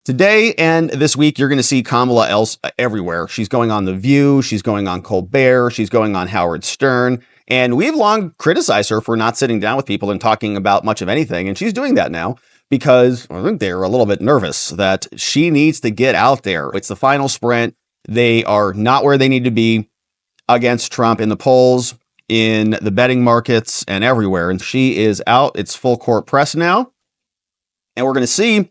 Today and this week, you're going to see Kamala everywhere. She's going on The View. She's going on Colbert. She's going on Howard Stern. And we've long criticized her for not sitting down with people and talking about much of anything. And she's doing that now because I think they're a little bit nervous that she needs to get out there. It's the final sprint. They are not where they need to be against Trump in the polls, in the betting markets, and everywhere. And she is out. It's full court press now. And we're going to see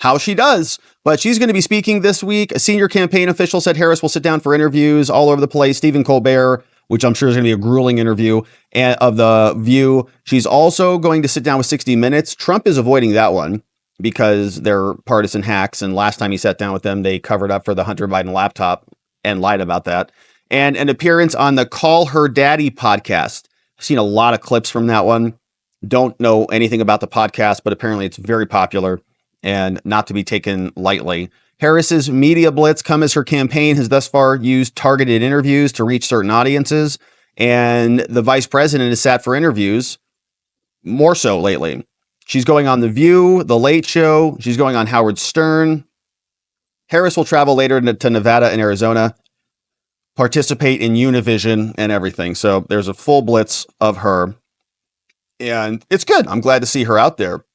how she does. But she's going to be speaking this week. A senior campaign official said Harris will sit down for interviews all over the place. Stephen Colbert, which I'm sure is going to be a grueling interview of The View. She's also going to sit down with 60 Minutes. Trump is avoiding that one because they're partisan hacks. And last time he sat down with them, they covered up for the Hunter Biden laptop and lied about that. And an appearance on the Call Her Daddy podcast. I've seen a lot of clips from that one. Don't know anything about the podcast, but apparently it's very popular and not to be taken lightly. Harris's media blitz come as her campaign has thus far used targeted interviews to reach certain audiences. And the vice president has sat for interviews more so lately. She's going on The View, The Late Show. She's going on Howard Stern. Harris will travel later to Nevada and Arizona, participate in Univision and everything. So there's a full blitz of her. And it's good. I'm glad to see her out there,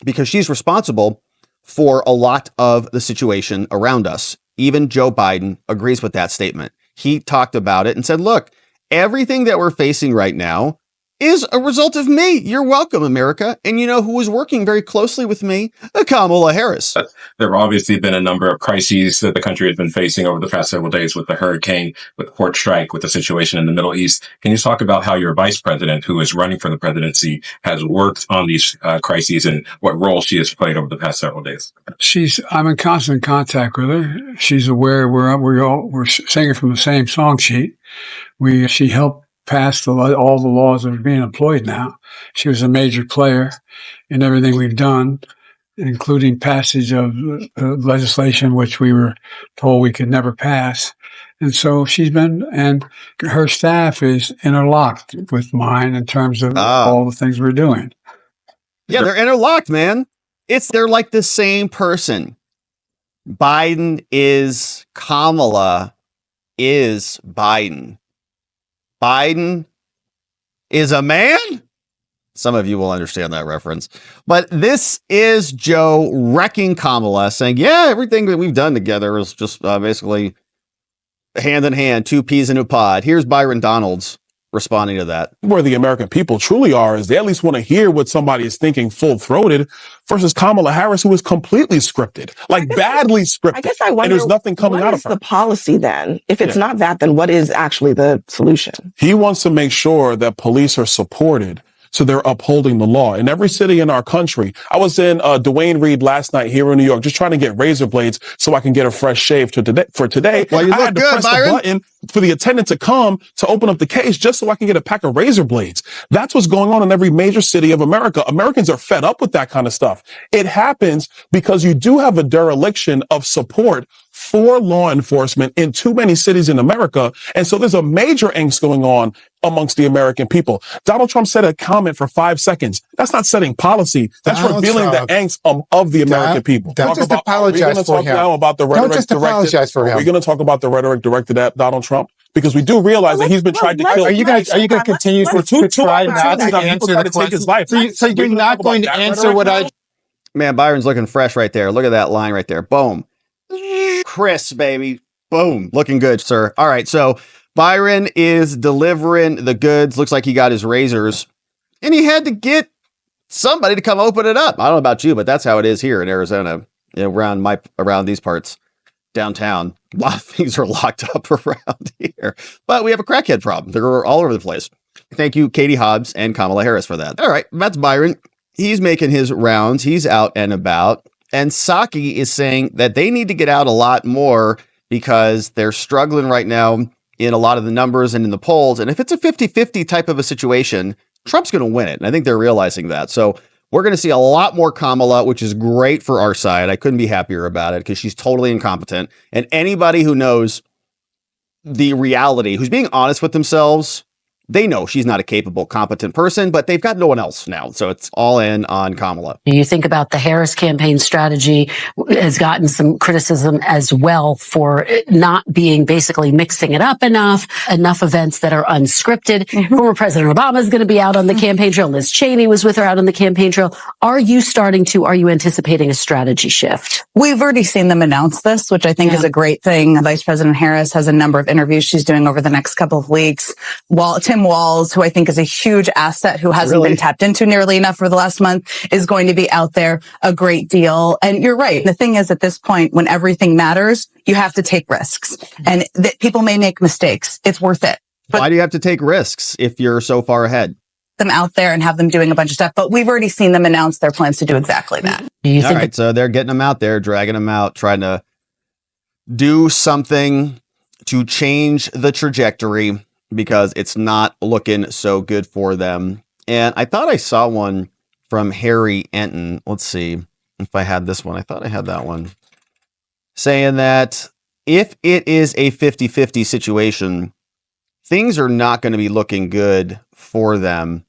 because she's responsible for a lot of the situation around us. Even Joe Biden agrees with that statement. He talked about it and said, look, everything that we're facing right now is a result of me. You're welcome, America. And you know who was working very closely with me? Kamala Harris. There have obviously been a number of crises that the country has been facing over the past several days, with the hurricane, with the port strike, with the situation in the Middle East. Can you talk about how your vice president, who is running for the presidency, has worked on these crises and what role she has played over the past several days? I'm in constant contact with her. She's aware we're singing from the same song sheet. She helped passed all the laws that are being employed now. She was a major player in everything we've done, including passage of legislation which we were told we could never pass. And so and her staff is interlocked with mine in terms of all the things we're doing. Yeah, they're interlocked, man. They're like the same person. Biden is Kamala is Biden. Biden is a man? Some of you will understand that reference. But this is Joe wrecking Kamala, saying, yeah, everything that we've done together is just basically hand in hand, two peas in a pod. Here's Byron Donalds responding to that. Where the American people truly are is they at least want to hear what somebody is thinking full-throated versus Kamala Harris, who is completely scripted, badly scripted. I guess I wonder, and there's nothing coming out of her. What is the policy then? If it's not that, then what is actually the solution? He wants to make sure that police are supported, so they're upholding the law. In every city in our country, I was in Duane Reade last night here in New York, just trying to get razor blades so I can get a fresh shave for today. Well, you I had to press the button for the attendant to come to open up the case just so I can get a pack of razor blades. That's what's going on in every major city of America. Americans are fed up with that kind of stuff. It happens because you do have a dereliction of support for law enforcement in too many cities in America. And so there's a major angst going on amongst the American people. Donald Trump said a comment for 5 seconons. That's not setting policy. That's revealing the angst of the American people. Don't just apologize for him. Now about the rhetoric. Don't just apologize for him. We're going to talk about the rhetoric directed at Donald Trump, because we do realize that he's been tried to kill. Are you going to continue to try not to answer the question? So you're not going to answer what I... Man, Byron's looking fresh right there. Look at that line right there. Boom. Chris, baby. Boom. Looking good, sir. All right. So Byron is delivering the goods. Looks like he got his razors, and he had to get somebody to come open it up. I don't know about you, but that's how it is here in Arizona, around these parts, downtown. A lot of things are locked up around here, but we have a crackhead problem. They're all over the place. Thank you, Katie Hobbs and Kamala Harris, for that. All right. That's Byron. He's making his rounds. He's out and about. And Psaki is saying that they need to get out a lot more because they're struggling right now in a lot of the numbers and in the polls. And if it's a 50-50 type of a situation, Trump's going to win it. And I think they're realizing that. So we're going to see a lot more Kamala, which is great for our side. I couldn't be happier about it because she's totally incompetent. And anybody who knows the reality, who's being honest with themselves, They know she's not a capable, competent person, but they've got no one else now. So it's all in on Kamala. You think about the Harris campaign strategy has gotten some criticism as well for not being basically mixing it up enough events that are unscripted. Mm-hmm. Former President Obama is going to be out on the campaign trail. Liz Cheney was with her out on the campaign trail. Are you anticipating a strategy shift? We've already seen them announce this, which I think is a great thing. Vice President Harris has a number of interviews she's doing over the next couple of weeks. While Tim Walz, who I think is a huge asset, who hasn't been tapped into nearly enough for the last month, is going to be out there a great deal. And you're right. The thing is, at this point, when everything matters, you have to take risks. And people may make mistakes. It's worth it. But why do you have to take risks if you're so far ahead? Them out there and have them doing a bunch of stuff. But we've already seen them announce their plans to do exactly that. All right. So they're getting them out there, dragging them out, trying to do something to change the trajectory, because it's not looking so good for them. And I thought I saw one from Harry Enton. Let's see if I had this one. I thought I had that one, saying that if it is a 50-50 situation, things are not going to be looking good for them.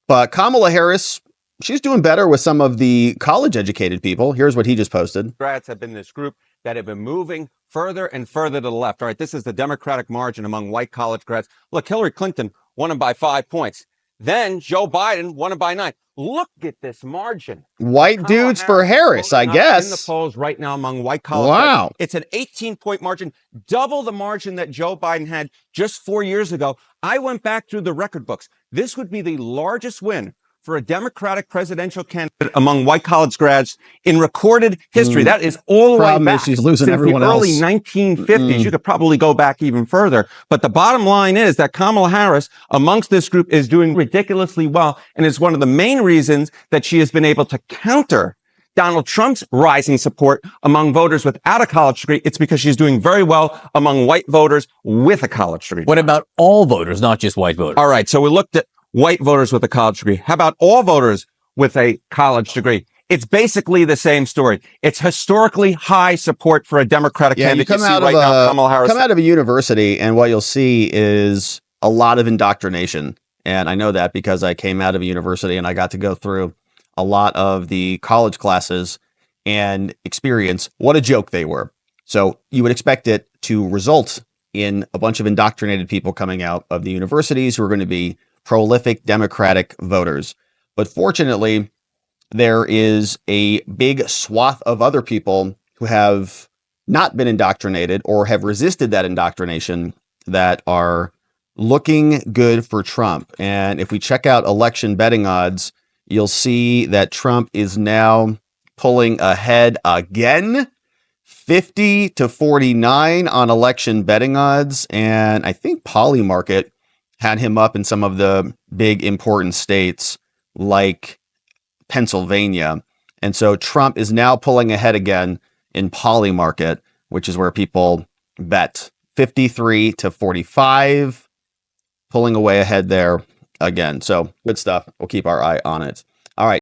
But Kamala Harris, she's doing better with some of the college-educated people. Here's what he just posted. Democrats have been this group that have been moving further and further to the left. All right, this is the Democratic margin among white college grads. Look, Hillary Clinton won him by 5 points. Then Joe Biden won him by 9. Look at this margin. White dudes for Harris, I guess. In the polls right now among white college wow. grads. It's an 18-point margin, double the margin that Joe Biden had just 4 years ago. I went back through the record books. This would be the largest win for a Democratic presidential candidate among white college grads in recorded history. That is all the way back. She's losing since everyone the early else. 1950s. You could probably go back even further. But the bottom line is that Kamala Harris amongst this group is doing ridiculously well, and is one of the main reasons that she has been able to counter Donald Trump's rising support among voters without a college degree. It's because she's doing very well among white voters with a college degree. What about all voters, not just white voters? All right. So we looked at white voters with a college degree. How about all voters with a college degree? It's basically the same story. It's historically high support for a Democratic candidate. You come out of a university, and what you'll see is a lot of indoctrination. And I know that because I came out of a university and I got to go through a lot of the college classes and experience what a joke they were. So you would expect it to result in a bunch of indoctrinated people coming out of the universities who are going to be prolific Democratic voters. But fortunately, there is a big swath of other people who have not been indoctrinated or have resisted that indoctrination that are looking good for Trump. And if we check out election betting odds, you'll see that Trump is now pulling ahead again, 50-49 on election betting odds. And I think Polymarket had him up in some of the big important states like Pennsylvania. And so Trump is now pulling ahead again in Polymarket, which is where people bet 53-45, pulling away ahead there again. So good stuff. We'll keep our eye on it. All right.